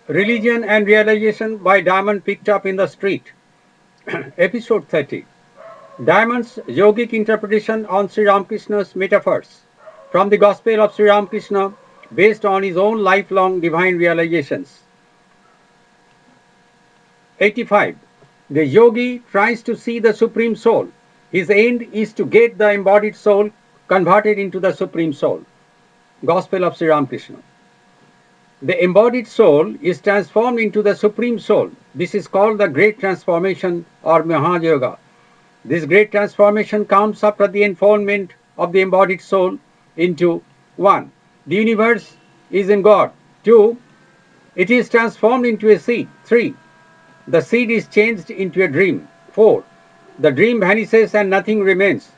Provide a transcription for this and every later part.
Religion and Realization by Diamond picked up in the street. Episode 30. Diamond's yogic interpretation on Sri Ramkrishna's metaphors from the Gospel of Sri Ramkrishna based on his own lifelong divine realizations. 85. The yogi tries to see the Supreme Soul. His end is to get the embodied soul converted into the Supreme Soul. Gospel of Sri Ramkrishna. The embodied soul is transformed into the Supreme Soul. This is called the Great Transformation or Mahayoga. This great transformation comes after the enfoldment of the embodied soul into 1. The universe is in God. 2. It is transformed into a seed. 3. The seed is changed into a dream. 4. The dream vanishes and nothing remains.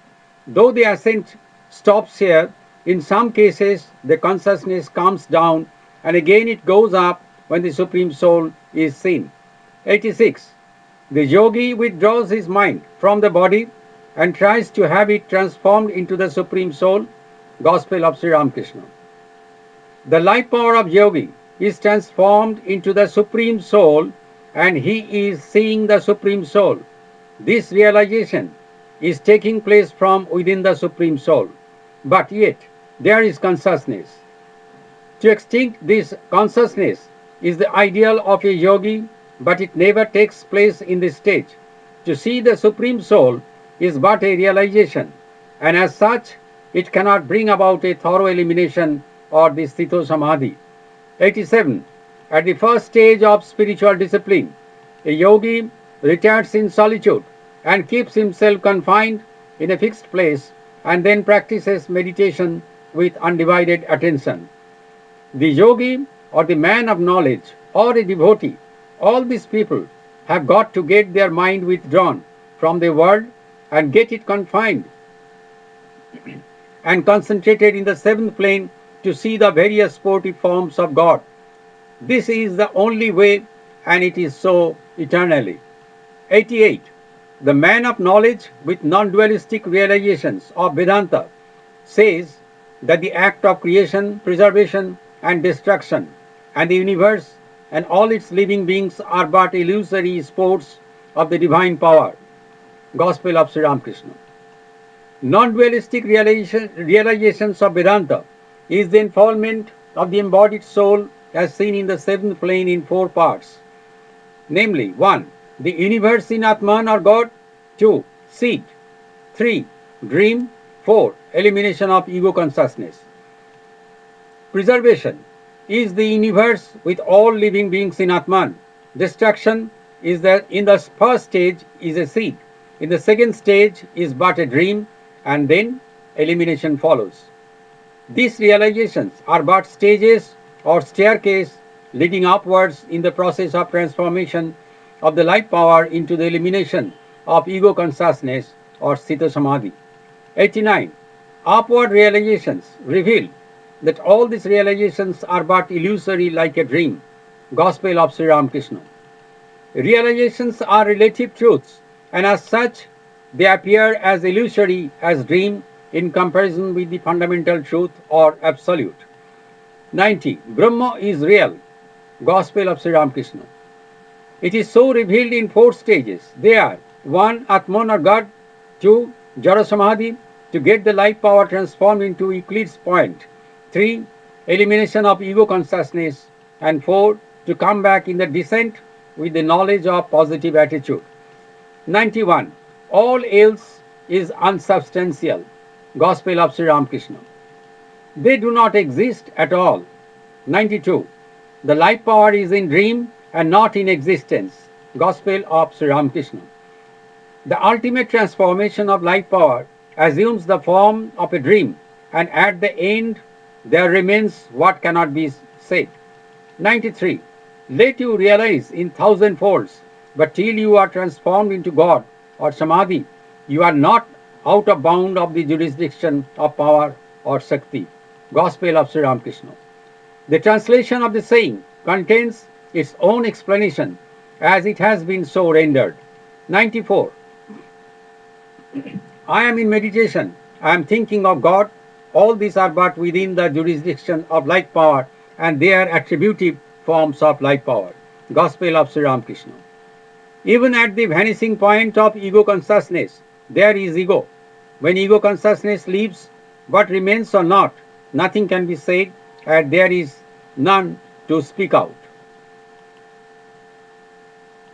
Though the ascent stops here, in some cases the consciousness comes down and again it goes up when the Supreme Soul is seen. 86. The yogi withdraws his mind from the body and tries to have it transformed into the Supreme Soul. Gospel of Sri Ramkrishna. The life power of yogi is transformed into the Supreme Soul and he is seeing the Supreme Soul. This realization is taking place from within the Supreme Soul. But yet, there is consciousness. To extinct this consciousness is the ideal of a yogi, but it never takes place in this stage. To see the Supreme Soul is but a realization, and as such, it cannot bring about a thorough elimination or the Sthito Samadhi. 87. At the first stage of spiritual discipline, a yogi retires in solitude and keeps himself confined in a fixed place and then practices meditation with undivided attention. The yogi or the man of knowledge or a devotee, all these people have got to get their mind withdrawn from the world and get it confined and concentrated in the seventh plane to see the various sportive forms of God. This is the only way and it is so eternally. 88. The man of knowledge with non-dualistic realizations of Vedanta says that the act of creation, preservation and destruction and the universe and all its living beings are but illusory sports of the divine power. Gospel of Sri Ramkrishna. Non-dualistic realizations of Vedanta is the unfoldment of the embodied soul as seen in the seventh plane in 4 parts. Namely, 1. The universe in Atman or God. 2. Seed. 3. Dream. 4. Elimination of ego consciousness. Preservation is the universe with all living beings in Atman. Destruction is that in the first stage is a seed. In the second stage is but a dream and then elimination follows. These realizations are but stages or staircase leading upwards in the process of transformation of the life power into the elimination of ego consciousness or Sthita Samadhi. 89. Upward realizations reveal that all these realizations are but illusory like a dream. Gospel of Sri Ramkrishna. Realizations are relative truths and as such they appear as illusory as dream in comparison with the fundamental truth or absolute. 90. Brahma is real. Gospel of Sri Ramkrishna. It is so revealed in 4 stages. They are 1. Atman or God. 2. Jara Samadhi, to get the life power transformed into Euclid's point. 3. Elimination of ego consciousness. And 4. To come back in the descent with the knowledge of positive attitude. 91. All else is unsubstantial. Gospel of Sri Ramkrishna. They do not exist at all. 92. The life power is in dream and not in existence. Gospel of Sri Ramkrishna. The ultimate transformation of life power assumes the form of a dream and at the end there remains what cannot be said. 93. Let you realize in 1,000 folds, but till you are transformed into God or Samadhi, you are not out of bound of the jurisdiction of power or Shakti. Gospel of Sri Ramkrishna. The translation of the saying contains its own explanation as it has been so rendered. 94. I am in meditation, I am thinking of God. All these are but within the jurisdiction of life power and they are attributive forms of life power. Gospel of Sri Ramkrishna. Even at the vanishing point of ego consciousness, there is ego. When ego consciousness leaves, what remains or not, nothing can be said, and there is none to speak out.